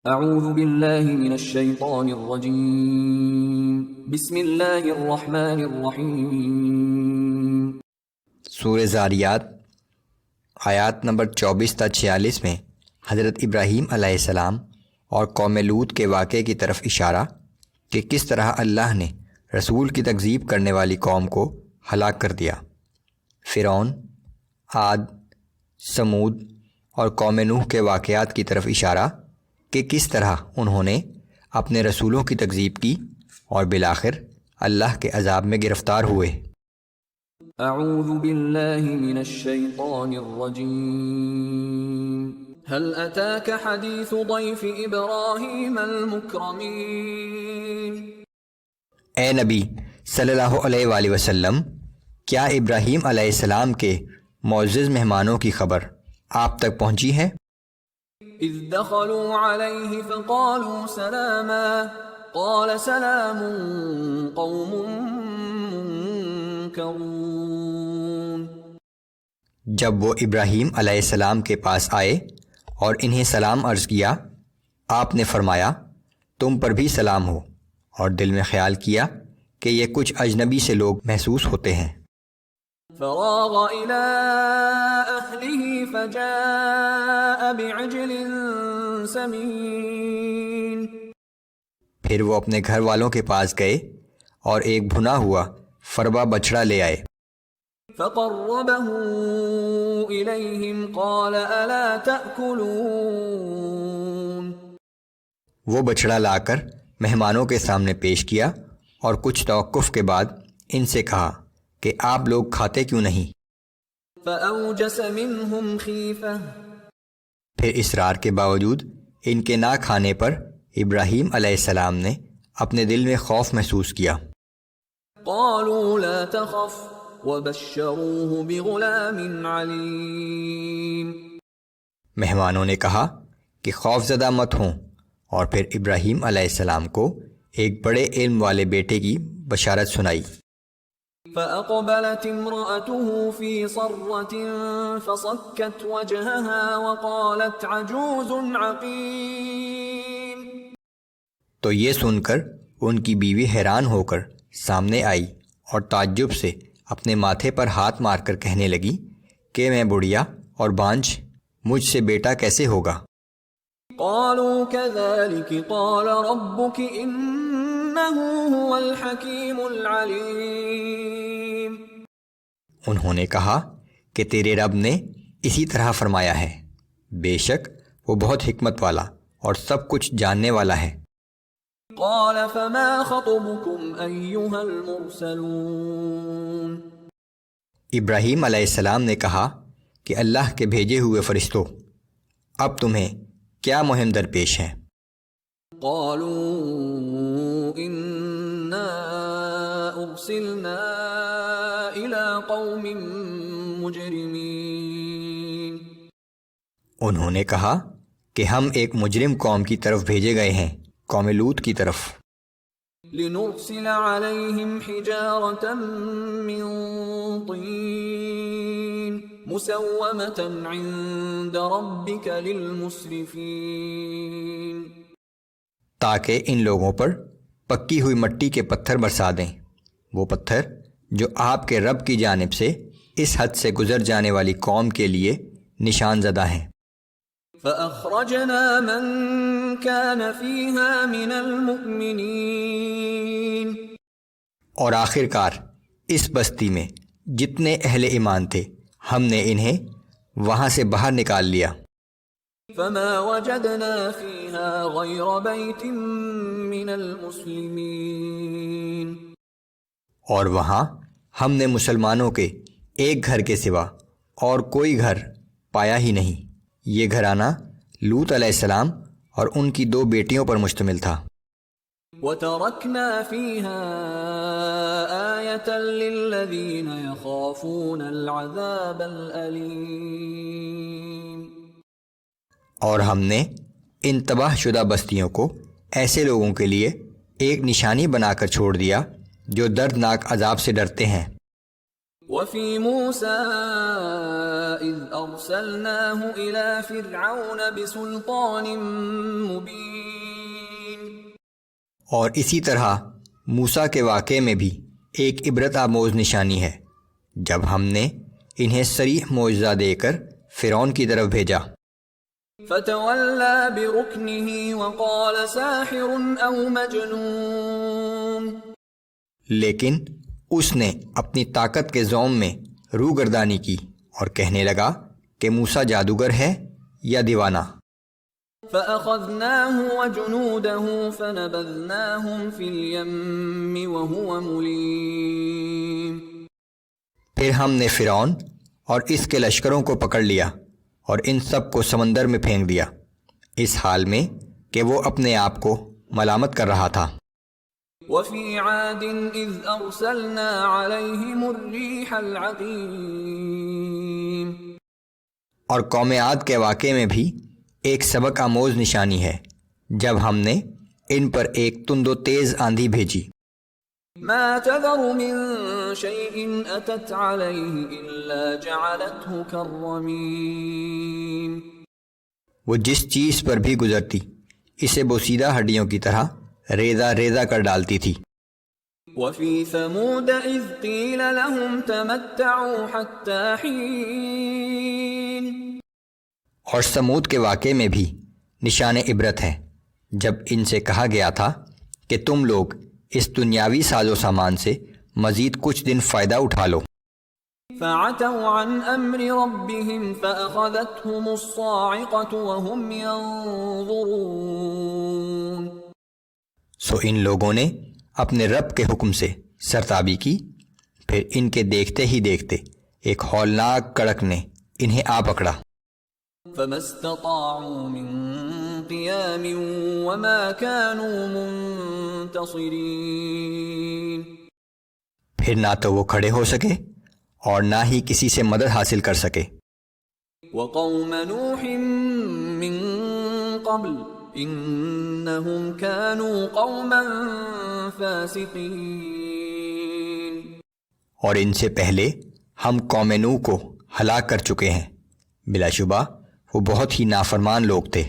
اعوذ باللہ من الشیطان الرجیم بسم اللہ الرحمن الرحیم۔ سورہ زاریات آیات نمبر 24 تا 46 میں حضرت ابراہیم علیہ السلام اور قوم لوط کے واقعے کی طرف اشارہ کہ کس طرح اللہ نے رسول کی تکذیب کرنے والی قوم کو ہلاک کر دیا۔ فرعون، عاد، سمود اور قوم نوح کے واقعات کی طرف اشارہ کہ کس طرح انہوں نے اپنے رسولوں کی تکذیب کی اور بالآخر اللہ کے عذاب میں گرفتار ہوئے۔ اعوذ باللہ من الشیطان الرجیم۔ هل اتاک حدیث ضیف ابراہیم المکرمین۔ اے نبی صلی اللہ علیہ وآلہ وسلم، کیا ابراہیم علیہ السلام کے معزز مہمانوں کی خبر آپ تک پہنچی ہے؟ اذ دخلوا علیہ فقالوا سلاما قال سلام قوم منکرون۔ جب وہ ابراہیم علیہ السلام کے پاس آئے اور انہیں سلام عرض کیا، آپ نے فرمایا تم پر بھی سلام ہو، اور دل میں خیال کیا کہ یہ کچھ اجنبی سے لوگ محسوس ہوتے ہیں۔ فراغ إلى أهله فجاء بعجل سمين۔ پھر وہ اپنے گھر والوں کے پاس گئے اور ایک بھنا ہوا فربا بچڑا لے آئے۔ فقربه إليهم قال ألا تأكلون۔ وہ بچڑا لا کر مہمانوں کے سامنے پیش کیا اور کچھ توقف کے بعد ان سے کہا کہ آپ لوگ کھاتے کیوں نہیں؟ فأوجس منهم خیفة۔ پھر اصرار کے باوجود ان کے نہ کھانے پر ابراہیم علیہ السلام نے اپنے دل میں خوف محسوس کیا۔ قالوا لا تخف وبشروه بغلام علیم۔ مہمانوں نے کہا کہ خوف زدہ مت ہوں، اور پھر ابراہیم علیہ السلام کو ایک بڑے علم والے بیٹے کی بشارت سنائی۔ فأقبلت امرأته في صرة فصكت وجهها وقالت عجوز عقيم۔ تو یہ سن کر ان کی بیوی حیران ہو کر سامنے آئی اور تعجب سے اپنے ماتھے پر ہاتھ مار کر کہنے لگی کہ میں بڑھیا اور بانجھ، مجھ سے بیٹا کیسے ہوگا؟ قالوا كذلك قال ربك إنه هو الحكيم العليم۔ انہوں نے کہا کہ تیرے رب نے اسی طرح فرمایا ہے، بے شک وہ بہت حکمت والا اور سب کچھ جاننے والا ہے۔ قال فما خطبكم أيها المرسلون۔ ابراہیم علیہ السلام نے کہا کہ اللہ کے بھیجے ہوئے فرشتوں، اب تمہیں کیا مہم درپیش ہے؟ قالوا إنا أرسلنا إلى قوم مجرمين۔ انہوں نے کہا کہ ہم ایک مجرم قوم کی طرف بھیجے گئے ہیں، قوم لوط کی طرف۔ لنرسل عليهم حجارة من طين مسومة عند ربك للمسرفين۔ تاکہ ان لوگوں پر پکی ہوئی مٹی کے پتھر برسا دیں، وہ پتھر جو آپ کے رب کی جانب سے اس حد سے گزر جانے والی قوم کے لیے نشان زدہ ہیں۔ فأخرجنا من كان فيها من المؤمنين۔ اور آخر کار اس بستی میں جتنے اہل ایمان تھے ہم نے انہیں وہاں سے باہر نکال لیا۔ فما وجدنا فيها غير بيت من المسلمين۔ اور وہاں ہم نے مسلمانوں کے ایک گھر کے سوا اور کوئی گھر پایا ہی نہیں۔ یہ گھرانہ لوط علیہ السلام اور ان کی 2 بیٹیوں پر مشتمل تھا۔ وَتَرَكْنَا فِيهَا آيَةً لِّلَّذِينَ يَخَافُونَ الْعَذَابَ الْأَلِيمَ۔ اور ہم نے ان تباہ شدہ بستیوں کو ایسے لوگوں کے لیے ایک نشانی بنا کر چھوڑ دیا جو دردناک عذاب سے ڈرتے ہیں۔ وفي موسى إذ أرسلناه إلى فرعون بسلطان مبين. اور اسی طرح موسیٰ کے واقعے میں بھی ایک عبرت آموز نشانی ہے جب ہم نے انہیں صریح معجزہ دے کر فرعون کی طرف بھیجا. فتولى بركنه وقال ساحر أو مجنون. لیکن اس نے اپنی طاقت کے زوم میں روگردانی کی اور کہنے لگا کہ موسیٰ جادوگر ہے یا دیوانہ. فأخذناه وجنوده فنبذناهم في اليم وهو مليم. پھر ہم نے فرعون اور اس کے لشکروں کو پکڑ لیا اور ان سب کو سمندر میں پھینک دیا اس حال میں کہ وہ اپنے آپ کو ملامت کر رہا تھا. وفي عاد إذ أرسلنا عليهم الريح العقيم. اور قوم عاد کے واقعے میں بھی ایک سبق آموز نشانی ہے جب ہم نے ان پر ایک تند و تیز آندھی بھیجی. ما تذر من شيء أتت عليه إلا جعلته كالرميم. وہ جس چیز پر بھی گزرتی اسے بوسیدہ ہڈیوں کی طرح ریزہ ریزہ کر ڈالتی تھی. وفي ثمود إذ قيل لهم تمتعوا حتى حين. اور سمود کے واقعے میں بھی نشان عبرت ہے جب ان سے کہا گیا تھا کہ تم لوگ اس دنیاوی ساز و سامان سے مزید کچھ دن فائدہ اٹھا لو. فعتوا عن امر ربهم فاخذتهم الصاعقة وهم ينظرون. سو ان لوگوں نے اپنے رب کے حکم سے سرتابی کی پھر ان کے دیکھتے ہی دیکھتے ایک ہولناک کڑک نے انہیں آ پکڑا. فما استطاعوا من قيام وما كانوا منتصرين. پھر نہ تو وہ کھڑے ہو سکے اور نہ ہی کسی سے مدد حاصل کر سکے. وقوم نوح من قبل انہم كانوا قوما فاسقین. اور ان سے پہلے ہم قوم نوح کو ہلاک کر چکے ہیں بلا شبہ وہ بہت ہی نافرمان لوگ تھے.